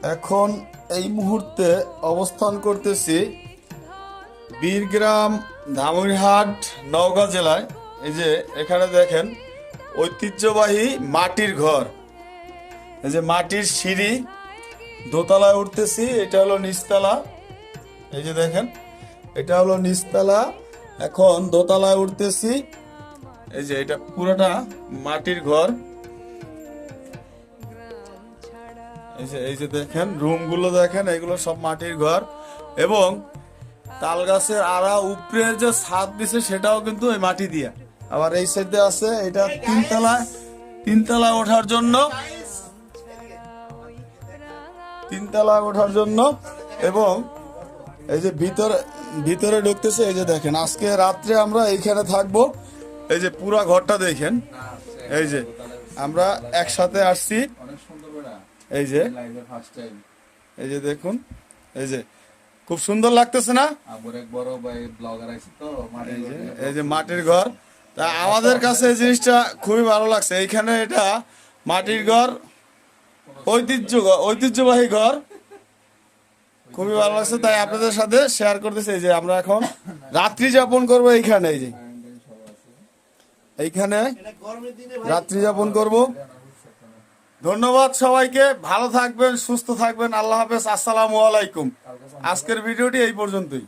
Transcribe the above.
এখন এই মুহূর্তে অবস্থান করতেছি বীরগ্রাম, ধামইরহাট, নওগাঁ জেলায়। এই যে এখানে দেখেন ঐতিহ্যবাহী মাটির ঘর, এই যে মাটির সিঁড়ি, দোতলায় উঠতেছি। এটা হলো নিচতলা, এই যে দেখেন এটা হলো নিচতলা, এখন দোতলায় উঠতেছি। এই যে এটা পুরোটা মাটির ঘর। এই যে দেখেন রুমগুলো দেখেন, এগুলো সব মাটির ঘর। এবং তাল গাছের আড়া উপরের যে ছাদ দিছে সেটাও কিন্তু এই মাটি দিয়া। আবার এই সাইডে আছে এটা তিনতলায় ওঠার জন্য, তিনতলায় ওঠার জন্য। এবং এই যে ভিতরে ঢুকতেছে। এই যে দেখেন আজকে রাত্রে আমরা এইখানে থাকবো। এই যে পুরা ঘরটা দেখেন, এই যে আমরা একসাথে আসছি। এই যে এই যে দেখুন, এই যে খুব সুন্দর লাগতেছে না? এই যে মাটির ঘর, তা আমাদের কাছে এই জিনিসটা খুবই ভালো লাগছে। এইখানে এটা মাটির ঘর, ঐতিহ্যবাহী ঘর, খুবই ভালো লাগছে। তাই আপনাদের সাথে শেয়ার করতেছি। এই যে আমরা এখন রাত্রি যাপন করবো এইখানে, এই যে এইখানে রাত্রি যাপন করব। ধন্যবাদ সবাইকে, ভালো থাকবেন, সুস্থ থাকবেন, আল্লাহ হাফেজ, আসসালামু আলাইকুম। আজকের ভিডিওটি এই পর্যন্তই।